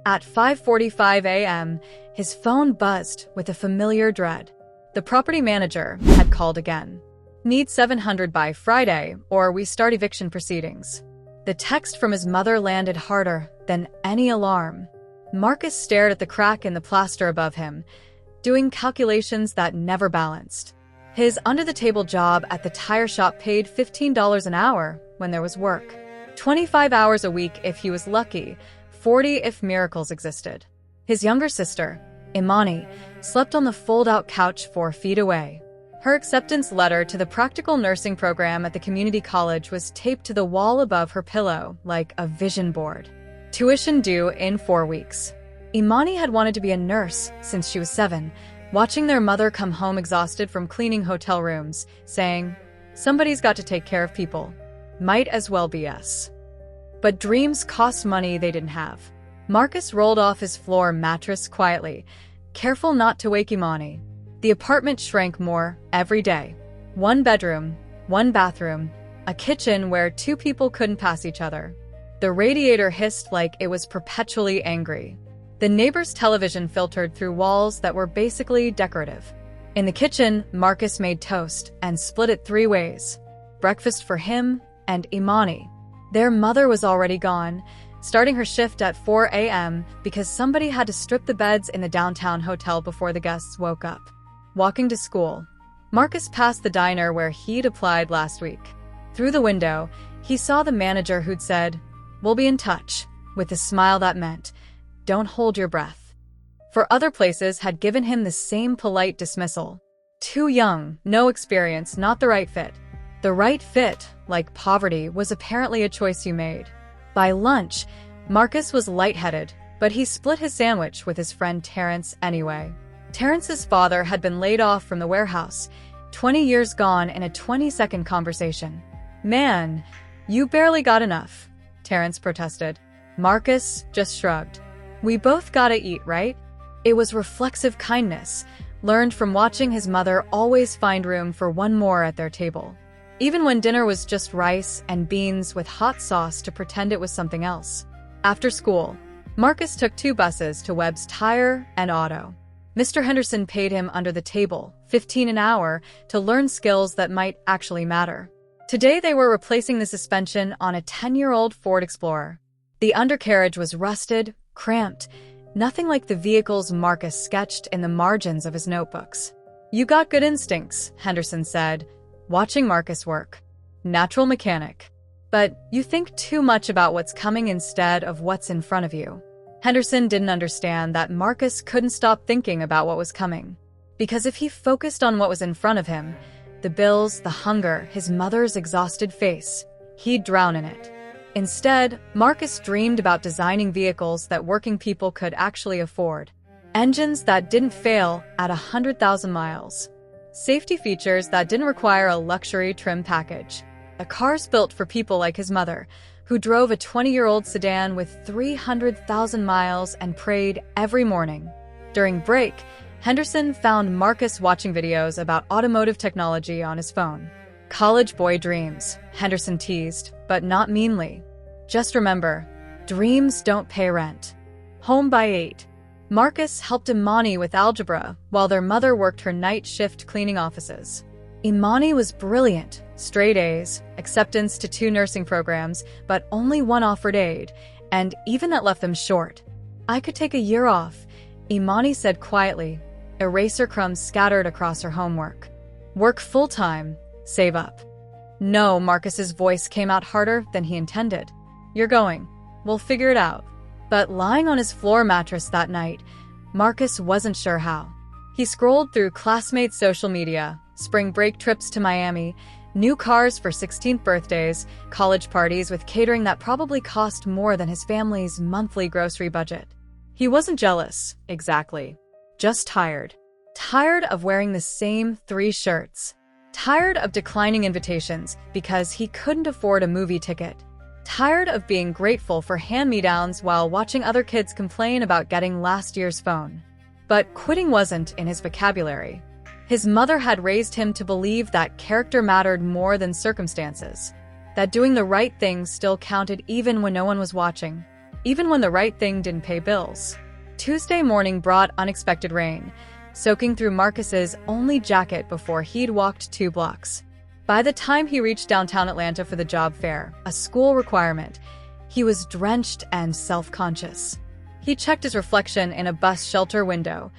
At 5:45 a.m., his phone buzzed with a familiar dread. The property manager had called again. "Need 700 by Friday, or we start eviction proceedings." The text from his mother landed harder than any alarm. Marcus stared at the crack in the plaster above him, doing calculations that never balanced. His under-the-table job at the tire shop paid $15 an hour when there was work. 25 hours a week if he was lucky, 40 if miracles existed. His younger sister, Imani, slept on the fold-out couch 4 feet away. Her acceptance letter to the practical nursing program at the community college was taped to the wall above her pillow like a vision board. Tuition due in 4 weeks. Imani had wanted to be a nurse since she was 7, watching their mother come home exhausted from cleaning hotel rooms, saying, "Somebody's got to take care of people. Might as well be us." But dreams cost money they didn't have. Marcus rolled off his floor mattress quietly, careful not to wake Imani. The apartment shrank more every day. 1 bedroom, 1 bathroom, a kitchen where 2 people couldn't pass each other. The radiator hissed like it was perpetually angry. The neighbor's television filtered through walls that were basically decorative. In the kitchen, Marcus made toast and split it 3 ways. Breakfast for him and Imani. Their mother was already gone, starting her shift at 4 a.m. because somebody had to strip the beds in the downtown hotel before the guests woke up. Walking to school, Marcus passed the diner where he'd applied last week. Through the window, he saw the manager who'd said, "We'll be in touch," with a smile that meant, "Don't hold your breath." For other places had given him the same polite dismissal. Too young, no experience, not the right fit. The right fit, like poverty, was apparently a choice you made. By lunch, Marcus was lightheaded, but he split his sandwich with his friend Terrence anyway. Terrence's father had been laid off from the warehouse, 20 years gone in a 20-second conversation. "Man, you barely got enough," Terrence protested. Marcus just shrugged. "We both gotta eat, right?" It was reflexive kindness, learned from watching his mother always find room for one more at their table. Even when dinner was just rice and beans with hot sauce to pretend it was something else. After school, Marcus took 2 buses to Webb's Tire and Auto. Mr. Henderson paid him under the table, $15 an hour, to learn skills that might actually matter. Today they were replacing the suspension on a 10-year-old Ford Explorer. The undercarriage was rusted, cramped, nothing like the vehicles Marcus sketched in the margins of his notebooks. "You got good instincts," Henderson said, watching Marcus work. "Natural mechanic. But you think too much about what's coming instead of what's in front of you." Henderson didn't understand that Marcus couldn't stop thinking about what was coming. Because if he focused on what was in front of him, the bills, the hunger, his mother's exhausted face, he'd drown in it. Instead, Marcus dreamed about designing vehicles that working people could actually afford. Engines that didn't fail at 100,000 miles. Safety features that didn't require a luxury trim package. Cars built for people like his mother, who drove a 20-year-old sedan with 300,000 miles and prayed every morning. During break, Henderson found Marcus watching videos about automotive technology on his phone. "College boy dreams," Henderson teased, but not meanly. "Just remember, dreams don't pay rent." Home by 8. Marcus helped Imani with algebra while their mother worked her night shift cleaning offices. Imani was brilliant, straight A's, acceptance to 2 nursing programs, but only 1 offered aid, and even that left them short. "I could take a year off," Imani said quietly, eraser crumbs scattered across her homework. "Work full-time, save up." "No," Marcus's voice came out harder than he intended. "You're going. We'll figure it out." But lying on his floor mattress that night, Marcus wasn't sure how. He scrolled through classmates' social media, spring break trips to Miami, new cars for 16th birthdays, college parties with catering that probably cost more than his family's monthly grocery budget. He wasn't jealous, exactly. Just tired. Tired of wearing the same 3 shirts. Tired of declining invitations because he couldn't afford a movie ticket. Tired of being grateful for hand-me-downs while watching other kids complain about getting last year's phone. But quitting wasn't in his vocabulary. His mother had raised him to believe that character mattered more than circumstances, that doing the right thing still counted even when no one was watching. even when the right thing didn't pay bills. Tuesday morning brought unexpected rain, soaking through Marcus's only jacket before he'd walked 2 blocks. By the time he reached downtown Atlanta for the job fair, a school requirement, he was drenched and self-conscious. He checked his reflection in a bus shelter window.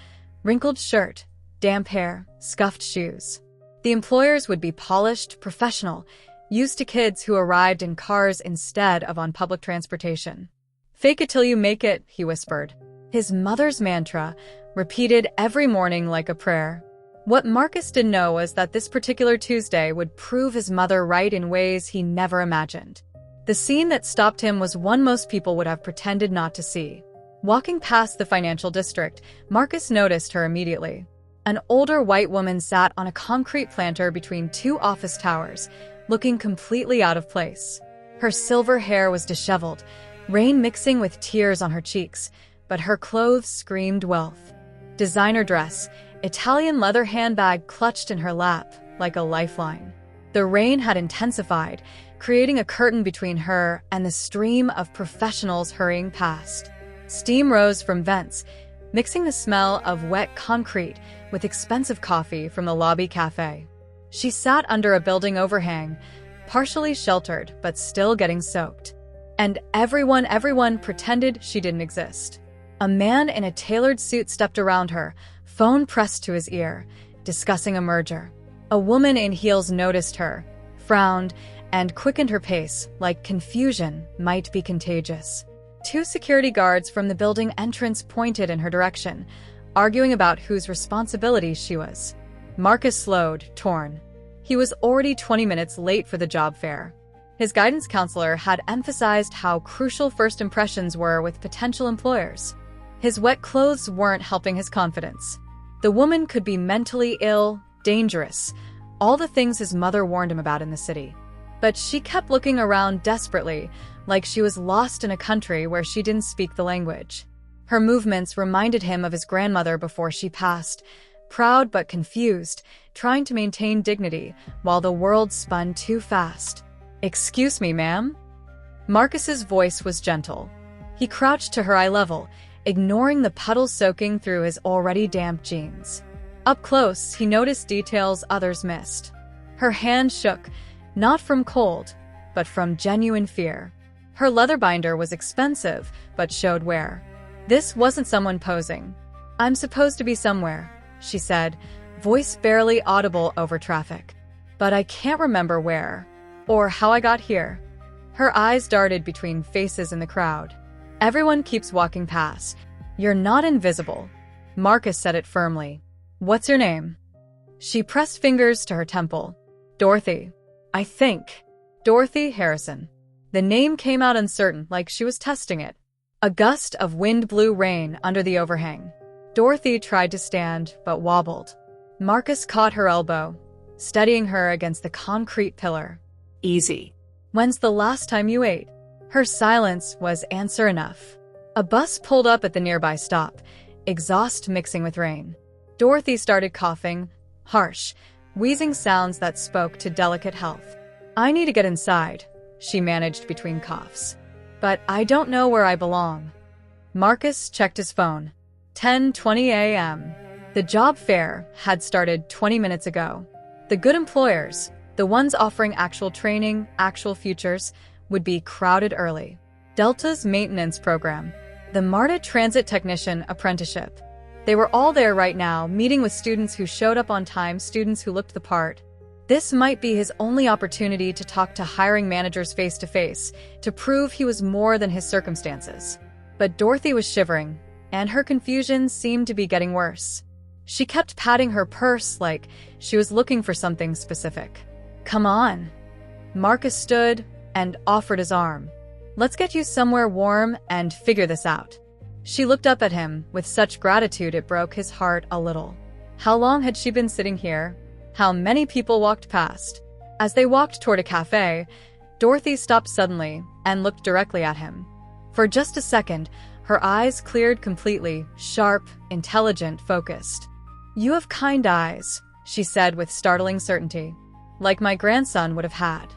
Wrinkled shirt, damp hair, scuffed shoes. The employers would be polished, professional, used to kids who arrived in cars instead of on public transportation. "Fake it till you make it," he whispered. His mother's mantra, repeated every morning like a prayer. What Marcus didn't know was that this particular Tuesday would prove his mother right in ways he never imagined. The scene that stopped him was one most people would have pretended not to see. Walking past the financial district, Marcus noticed her immediately. An older white woman sat on a concrete planter between 2 office towers, looking completely out of place. Her silver hair was disheveled, rain mixing with tears on her cheeks, but her clothes screamed wealth. Designer dress, Italian leather handbag clutched in her lap like a lifeline. The rain had intensified, creating a curtain between her and the stream of professionals hurrying past. Steam rose from vents, mixing the smell of wet concrete with expensive coffee from the lobby cafe. She sat under a building overhang, partially sheltered but still getting soaked. And everyone pretended she didn't exist. A man in a tailored suit stepped around her, phone pressed to his ear, discussing a merger. A woman in heels noticed her, frowned, and quickened her pace, like confusion might be contagious. 2 security guards from the building entrance pointed in her direction, arguing about whose responsibility she was. Marcus slowed, torn. He was already 20 minutes late for the job fair. His guidance counselor had emphasized how crucial first impressions were with potential employers. His wet clothes weren't helping his confidence. The woman could be mentally ill, dangerous, all the things his mother warned him about in the city. But she kept looking around desperately, like she was lost in a country where she didn't speak the language. Her movements reminded him of his grandmother before she passed, proud but confused, trying to maintain dignity while the world spun too fast. "Excuse me, ma'am?" Marcus's voice was gentle. He crouched to her eye level, ignoring the puddles soaking through his already damp jeans. Up close, he noticed details others missed. Her hand shook, not from cold, but from genuine fear. Her leather binder was expensive, but showed wear. This wasn't someone posing. "I'm supposed to be somewhere," she said, voice barely audible over traffic. "But I can't remember where, or how I got here." Her eyes darted between faces in the crowd. "Everyone keeps walking past. You're not invisible." Marcus said it firmly. "What's your name?" She pressed fingers to her temple. "Dorothy. I think. Dorothy Harrison." The name came out uncertain, like she was testing it. A gust of wind blew rain under the overhang. Dorothy tried to stand, but wobbled. Marcus caught her elbow, steadying her against the concrete pillar. "Easy. When's the last time you ate?" Her silence was answer enough. A bus pulled up at the nearby stop, exhaust mixing with rain. Dorothy started coughing, harsh, wheezing sounds that spoke to delicate health. "I need to get inside," she managed between coughs. "But I don't know where I belong." Marcus checked his phone. 10:20 a.m. The job fair had started 20 minutes ago. The good employers, the ones offering actual training, actual futures, would be crowded early. Delta's maintenance program, the MARTA Transit Technician Apprenticeship. They were all there right now, meeting with students who showed up on time, students who looked the part. This might be his only opportunity to talk to hiring managers face-to-face, to prove he was more than his circumstances. But Dorothy was shivering, and her confusion seemed to be getting worse. She kept patting her purse like she was looking for something specific. "Come on." Marcus stood and offered his arm. "Let's get you somewhere warm and figure this out." She looked up at him with such gratitude it broke his heart a little. How long had she been sitting here? How many people walked past? As they walked toward a cafe, Dorothy stopped suddenly and looked directly at him. For just a second, her eyes cleared completely, sharp, intelligent, focused. "You have kind eyes," she said with startling certainty, "like my grandson would have had."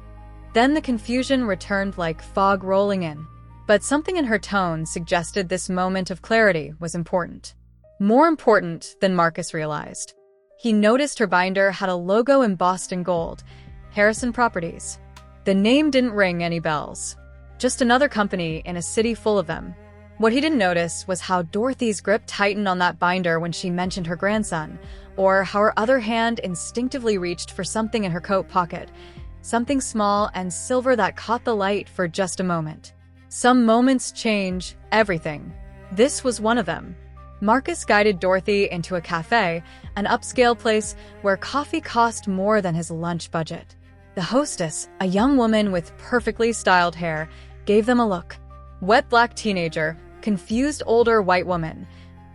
Then the confusion returned like fog rolling in. But something in her tone suggested this moment of clarity was important. More important than Marcus realized. He noticed her binder had a logo embossed in gold, Harrison Properties. The name didn't ring any bells. Just another company in a city full of them. What he didn't notice was how Dorothy's grip tightened on that binder when she mentioned her grandson, or how her other hand instinctively reached for something in her coat pocket, something small and silver that caught the light for just a moment. Some moments change everything. This was one of them. Marcus guided Dorothy into a cafe, an upscale place where coffee cost more than his lunch budget. The hostess, a young woman with perfectly styled hair, gave them a look. Wet black teenager, confused older white woman.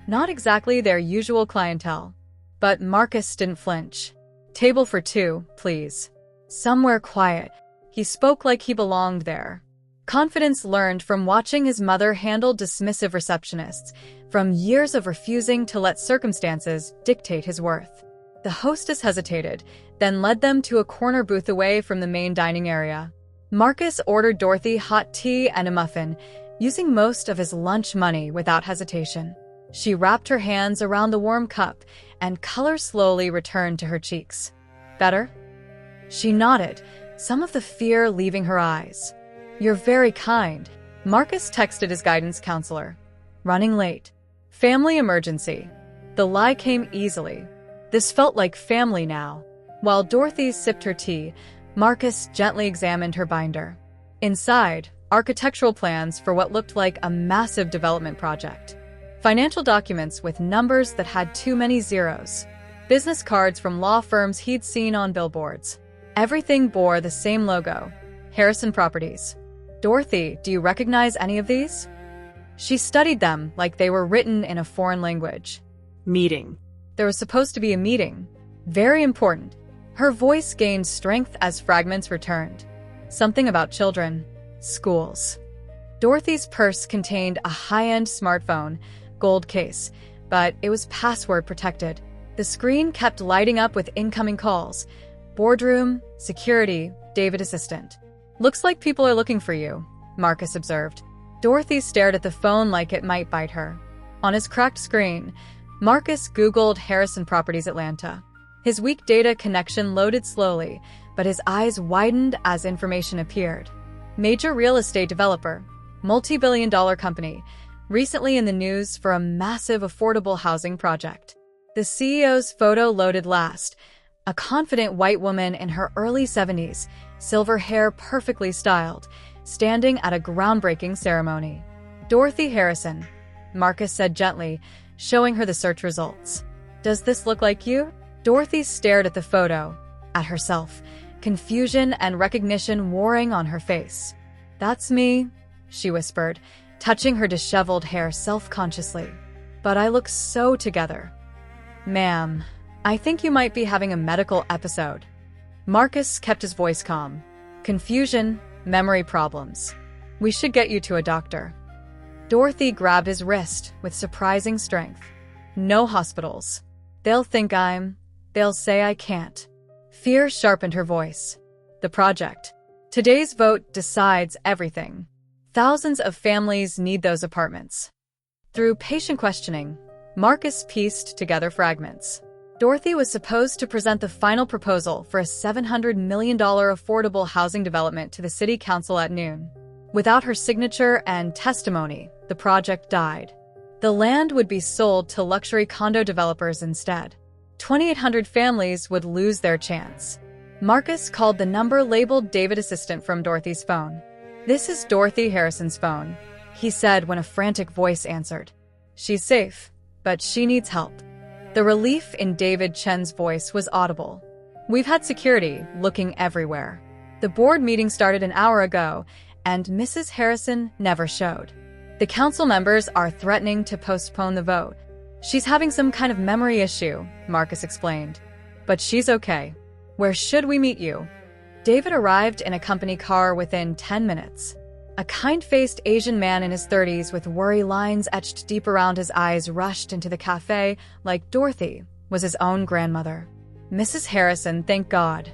Not exactly their usual clientele. But Marcus didn't flinch. "Table for two, please." Somewhere quiet. He spoke like he belonged there. Confidence learned from watching his mother handle dismissive receptionists, from years of refusing to let circumstances dictate his worth. The hostess hesitated, then led them to a corner booth away from the main dining area. Marcus ordered Dorothy hot tea and a muffin, using most of his lunch money without hesitation. She wrapped her hands around the warm cup, and color slowly returned to her cheeks. "Better?" She nodded, some of the fear leaving her eyes. "You're very kind." Marcus texted his guidance counselor. "Running late. Family emergency." The lie came easily. This felt like family now. While Dorothy sipped her tea, Marcus gently examined her binder. Inside, architectural plans for what looked like a massive development project. Financial documents with numbers that had too many zeros. Business cards from law firms he'd seen on billboards. Everything bore the same logo, Harrison Properties. "Dorothy, do you recognize any of these?" She studied them like they were written in a foreign language. Meeting. There was supposed to be a meeting. Very important. Her voice gained strength as fragments returned. Something about children. Schools. Dorothy's purse contained a high-end smartphone, gold case, but it was password protected. The screen kept lighting up with incoming calls. Boardroom, security, David assistant. "Looks like people are looking for you," Marcus observed. Dorothy stared at the phone like it might bite her. On his cracked screen, Marcus Googled Harrison Properties Atlanta. His weak data connection loaded slowly, but his eyes widened as information appeared. Major real estate developer, multi-billion-dollar company, recently in the news for a massive affordable housing project. The CEO's photo loaded last, a confident white woman in her early 70s, silver hair perfectly styled, standing at a groundbreaking ceremony. "Dorothy Harrison," Marcus said gently, showing her the search results. "Does this look like you?" Dorothy stared at the photo, at herself, confusion and recognition warring on her face. "That's me," she whispered, touching her disheveled hair self-consciously. "But I look so together." "Ma'am, I think you might be having a medical episode." Marcus kept his voice calm. "Confusion, memory problems. We should get you to a doctor." Dorothy grabbed his wrist with surprising strength. "No hospitals. They'll think they'll say I can't." Fear sharpened her voice. "The project. Today's vote decides everything. Thousands of families need those apartments." Through patient questioning, Marcus pieced together fragments. Dorothy was supposed to present the final proposal for a $700 million affordable housing development to the city council at noon. Without her signature and testimony, the project died. The land would be sold to luxury condo developers instead. 2,800 families would lose their chance. Marcus called the number labeled David Assistant from Dorothy's phone. "This is Dorothy Harrison's phone," he said when a frantic voice answered. "She's safe, but she needs help." The relief in David Chen's voice was audible. "We've had security looking everywhere. The board meeting started an hour ago, and Mrs. Harrison never showed. The council members are threatening to postpone the vote. She's having some kind of memory issue," Marcus explained. "But she's okay. Where should we meet you?" David arrived in a company car within 10 minutes. A kind-faced Asian man in his 30s with worry lines etched deep around his eyes rushed into the cafe like Dorothy was his own grandmother. "Mrs. Harrison, thank God."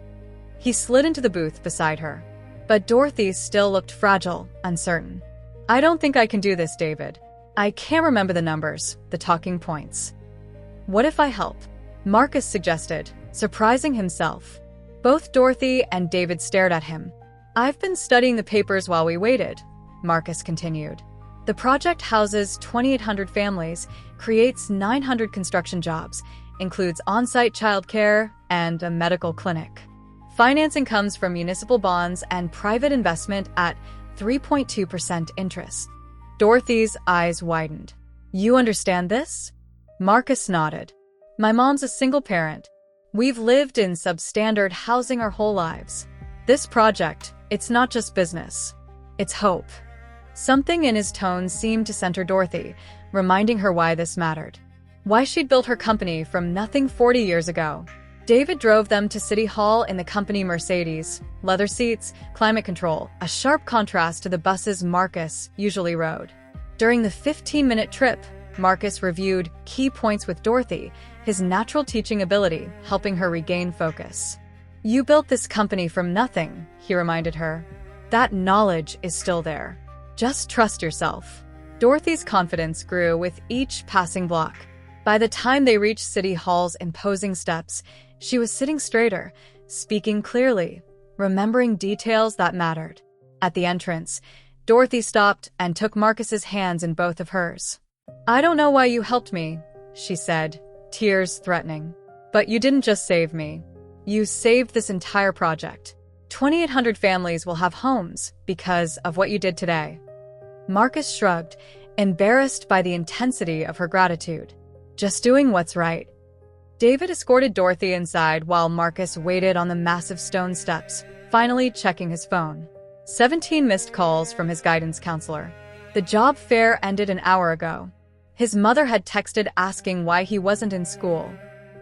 He slid into the booth beside her. But Dorothy still looked fragile, uncertain. I don't think I can do this, David. I can't remember the numbers, the talking points. What if I help? Marcus suggested, surprising himself. Both Dorothy and David stared at him. I've been studying the papers while we waited, Marcus continued. The project houses 2,800 families, creates 900 construction jobs, includes on-site childcare and a medical clinic. Financing comes from municipal bonds and private investment at 3.2% interest. Dorothy's eyes widened. You understand this? Marcus nodded. My mom's a single parent. We've lived in substandard housing our whole lives. This project, it's not just business. It's hope. Something in his tone seemed to center Dorothy, reminding her why this mattered. Why she'd built her company from nothing 40 years ago. David drove them to City Hall in the company Mercedes, leather seats, climate control, a sharp contrast to the buses Marcus usually rode. During the 15-minute trip, Marcus reviewed key points with Dorothy, his natural teaching ability helping her regain focus. You built this company from nothing, he reminded her. That knowledge is still there. Just trust yourself. Dorothy's confidence grew with each passing block. By the time they reached City Hall's imposing steps, she was sitting straighter, speaking clearly, remembering details that mattered. At the entrance, Dorothy stopped and took Marcus's hands in both of hers. I don't know why you helped me, she said, tears threatening. But you didn't just save me. You saved this entire project. 2,800 families will have homes because of what you did today. Marcus shrugged, embarrassed by the intensity of her gratitude. Just doing what's right. David escorted Dorothy inside while Marcus waited on the massive stone steps, finally checking his phone. 17 missed calls from his guidance counselor. The job fair ended an hour ago. His mother had texted asking why he wasn't in school.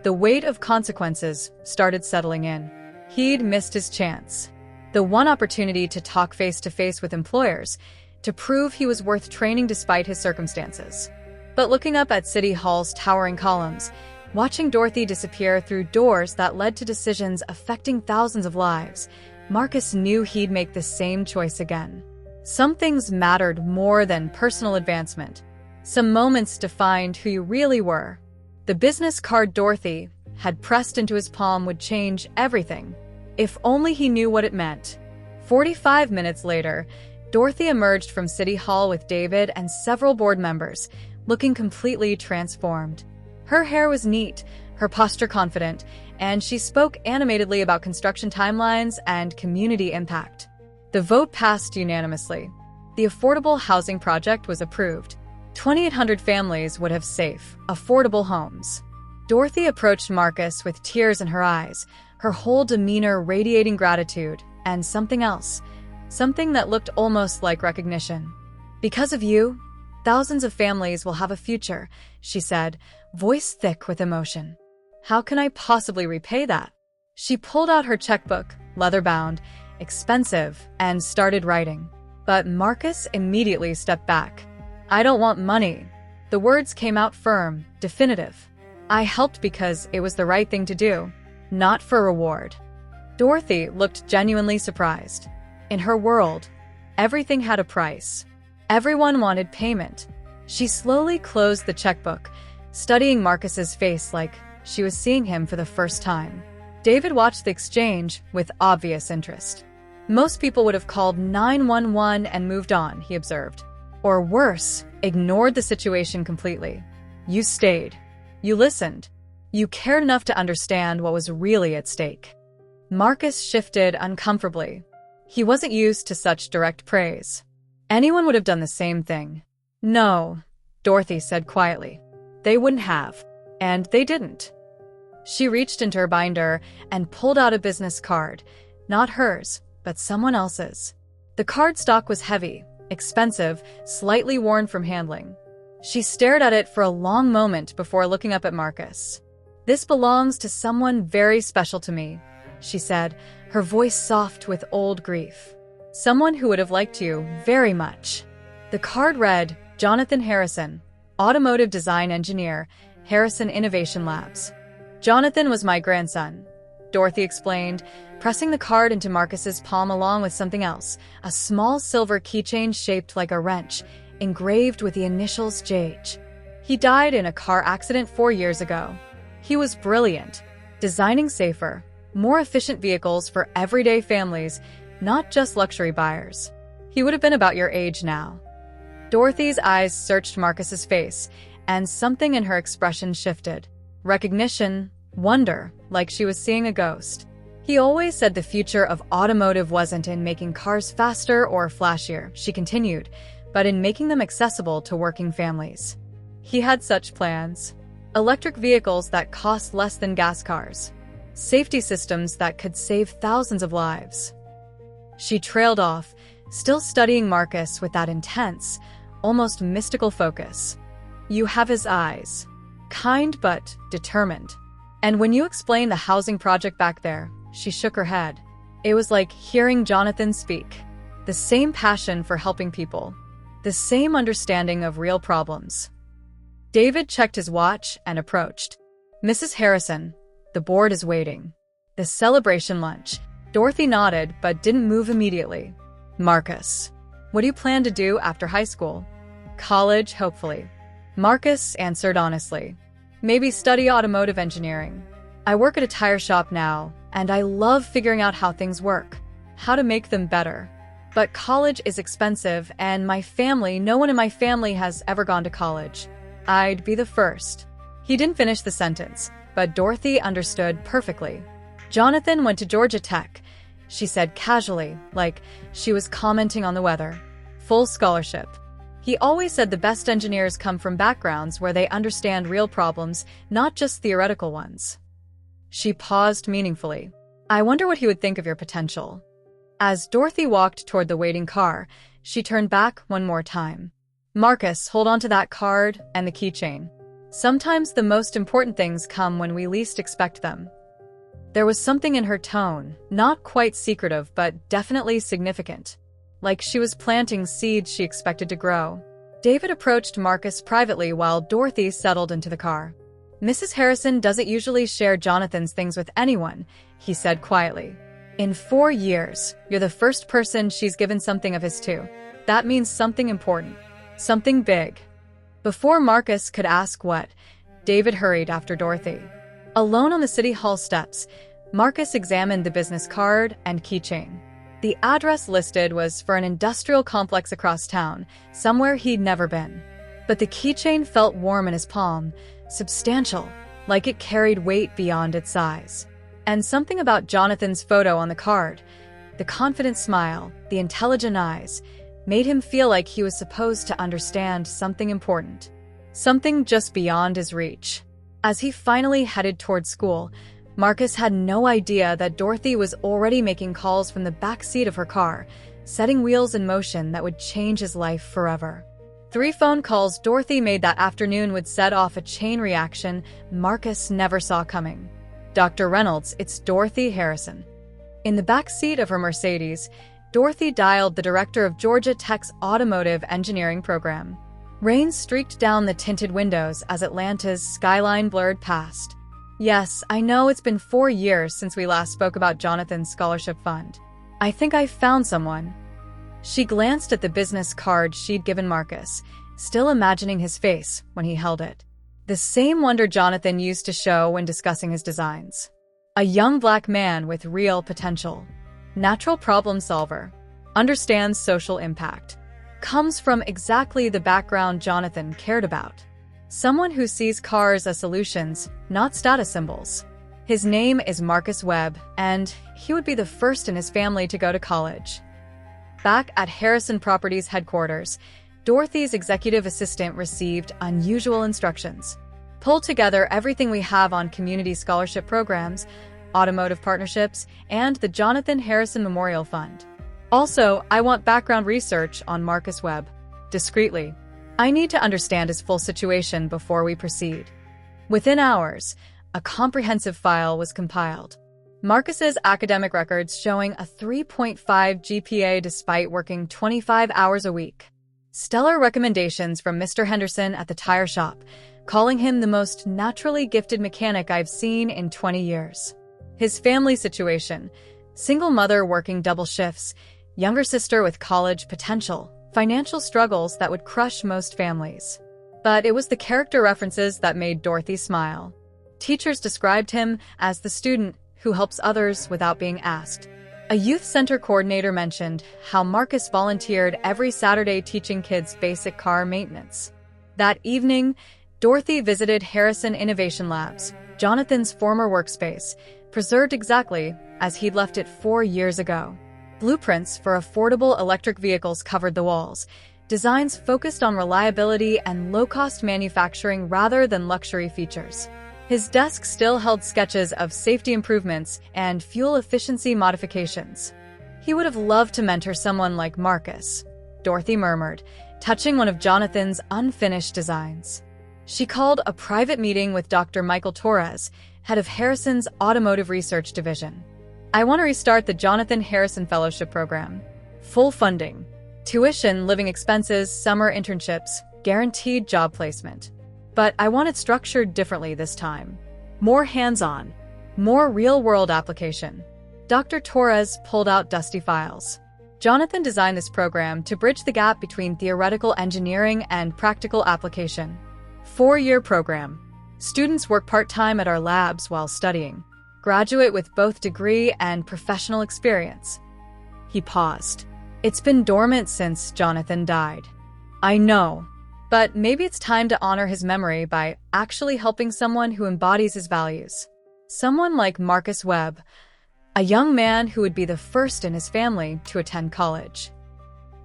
The weight of consequences started settling in. He'd missed his chance. The one opportunity to talk face-to-face with employers, to prove he was worth training despite his circumstances. But looking up at City Hall's towering columns, watching Dorothy disappear through doors that led to decisions affecting thousands of lives, Marcus knew he'd make the same choice again. Some things mattered more than personal advancement. Some moments defined who you really were. The business card Dorothy had pressed into his palm would change everything. If only he knew what it meant. 45 minutes later, Dorothy emerged from City Hall with David and several board members, looking completely transformed. Her hair was neat, her posture confident, and she spoke animatedly about construction timelines and community impact. The vote passed unanimously. The affordable housing project was approved. 2,800 families would have safe, affordable homes. Dorothy approached Marcus with tears in her eyes, her whole demeanor radiating gratitude, and something else, something that looked almost like recognition. Because of you, thousands of families will have a future, she said, voice thick with emotion. How can I possibly repay that? She pulled out her checkbook, leather-bound, expensive, and started writing. But Marcus immediately stepped back. I don't want money. The words came out firm, definitive. I helped because it was the right thing to do, not for reward. Dorothy looked genuinely surprised. In her world, everything had a price. Everyone wanted payment. She slowly closed the checkbook, studying Marcus's face like she was seeing him for the first time. David watched the exchange with obvious interest. Most people would have called 911 and moved on, he observed. Or worse, ignored the situation completely. You stayed. You listened. You cared enough to understand what was really at stake. Marcus shifted uncomfortably. He wasn't used to such direct praise. Anyone would have done the same thing. No, Dorothy said quietly. They wouldn't have. And they didn't. She reached into her binder and pulled out a business card. Not hers, but someone else's. The cardstock was heavy, expensive, slightly worn from handling. She stared at it for a long moment before looking up at Marcus. This belongs to someone very special to me, she said, her voice soft with old grief. Someone who would have liked you very much. The card read, Jonathan Harrison, automotive design engineer, Harrison Innovation Labs. Jonathan was my grandson. Dorothy explained, pressing the card into Marcus's palm along with something else, a small silver keychain shaped like a wrench, engraved with the initials JH. He died in a car accident 4 years ago. He was brilliant, designing safer, more efficient vehicles for everyday families, not just luxury buyers. He would have been about your age now. Dorothy's eyes searched Marcus's face, and something in her expression shifted. Recognition, wonder, like she was seeing a ghost. He always said the future of automotive wasn't in making cars faster or flashier, she continued, but in making them accessible to working families. He had such plans. Electric vehicles that cost less than gas cars. Safety systems that could save thousands of lives. She trailed off, still studying Marcus with that intense, almost mystical focus. You have his eyes. Kind but determined. And when you explained the housing project back there, she shook her head. It was like hearing Jonathan speak. The same passion for helping people. The same understanding of real problems. David checked his watch and approached. Mrs. Harrison, the board is waiting. The celebration lunch. Dorothy nodded but didn't move immediately. Marcus, what do you plan to do after high school? College, hopefully. Marcus answered honestly. Maybe study automotive engineering. I work at a tire shop now, and I love figuring out how things work, how to make them better. But college is expensive, and no one in my family has ever gone to college. I'd be the first. He didn't finish the sentence, but Dorothy understood perfectly. Jonathan went to Georgia Tech, she said casually, like she was commenting on the weather. Full scholarship. He always said the best engineers come from backgrounds where they understand real problems, not just theoretical ones. She paused meaningfully. I wonder what he would think of your potential. As Dorothy walked toward the waiting car, she turned back one more time. Marcus, hold on to that card and the keychain. Sometimes the most important things come when we least expect them. There was something in her tone, not quite secretive but definitely significant. Like she was planting seeds she expected to grow. David approached Marcus privately while Dorothy settled into the car. Mrs. Harrison doesn't usually share Jonathan's things with anyone, he said quietly. In 4 years, you're the first person she's given something of his to. That means something important. Something big. Before Marcus could ask what, David hurried after Dorothy. Alone on the city hall steps, Marcus examined the business card and keychain. The address listed was for an industrial complex across town, somewhere he'd never been. But the keychain felt warm in his palm, substantial, like it carried weight beyond its size. And something about Jonathan's photo on the card, the confident smile, the intelligent eyes, made him feel like he was supposed to understand something important. Something just beyond his reach. As he finally headed toward school, Marcus had no idea that Dorothy was already making calls from the back seat of her car, setting wheels in motion that would change his life forever. 3 phone calls Dorothy made that afternoon would set off a chain reaction Marcus never saw coming. Dr. Reynolds, it's Dorothy Harrison. In the back seat of her Mercedes, Dorothy dialed the director of Georgia Tech's automotive engineering program. Rain streaked down the tinted windows as Atlanta's skyline blurred past. Yes, I know it's been 4 years since we last spoke about Jonathan's scholarship fund. I think I found someone. She glanced at the business card she'd given Marcus, still imagining his face when he held it. The same wonder Jonathan used to show when discussing his designs. A young black man with real potential. Natural problem solver. Understands social impact. Comes from exactly the background Jonathan cared about. Someone who sees cars as solutions, not status symbols. His name is Marcus Webb, and he would be the first in his family to go to college. Back at Harrison Properties headquarters, Dorothy's executive assistant received unusual instructions. Pull together everything we have on community scholarship programs, automotive partnerships, and the Jonathan Harrison Memorial Fund. Also, I want background research on Marcus Webb. Discreetly. I need to understand his full situation before we proceed. Within hours, a comprehensive file was compiled. Marcus's academic records showing a 3.5 GPA despite working 25 hours a week. Stellar recommendations from Mr. Henderson at the tire shop, calling him the most naturally gifted mechanic I've seen in 20 years. His family situation: single mother working double shifts, younger sister with college potential, financial struggles that would crush most families. But it was the character references that made Dorothy smile. Teachers described him as the student who helps others without being asked. A youth center coordinator mentioned how Marcus volunteered every Saturday teaching kids basic car maintenance. That evening, Dorothy visited Harrison Innovation Labs, Jonathan's former workspace, preserved exactly as he'd left it 4 years ago. Blueprints for affordable electric vehicles covered the walls, designs focused on reliability and low-cost manufacturing rather than luxury features. His desk still held sketches of safety improvements and fuel efficiency modifications. He would have loved to mentor someone like Marcus, Dorothy murmured, touching one of Jonathan's unfinished designs. She called a private meeting with Dr. Michael Torres, head of Harrison's Automotive Research Division. "I want to restart the Jonathan Harrison Fellowship Program. Full funding. Tuition, living expenses, summer internships, guaranteed job placement. But I want it structured differently this time. More hands-on, more real-world application." Dr. Torres pulled out dusty files. Jonathan designed this program to bridge the gap between theoretical engineering and practical application. 4-year program. Students work part-time at our labs while studying. Graduate with both degree and professional experience. He paused. "It's been dormant since Jonathan died." "I know. But maybe it's time to honor his memory by actually helping someone who embodies his values. Someone like Marcus Webb, a young man who would be the first in his family to attend college."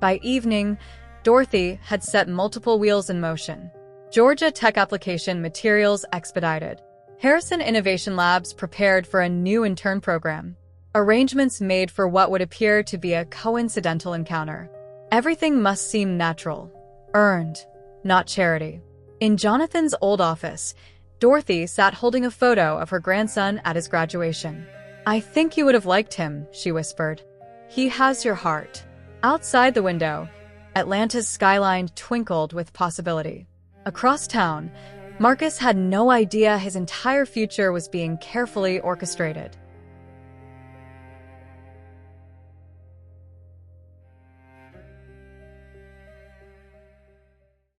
By evening, Dorothy had set multiple wheels in motion. Georgia Tech application materials expedited. Harrison Innovation Labs prepared for a new intern program. Arrangements made for what would appear to be a coincidental encounter. Everything must seem natural, earned, not charity. In Jonathan's old office, Dorothy sat holding a photo of her grandson at his graduation. "I think you would have liked him," she whispered. "He has your heart." Outside the window, Atlanta's skyline twinkled with possibility. Across town, Marcus had no idea his entire future was being carefully orchestrated.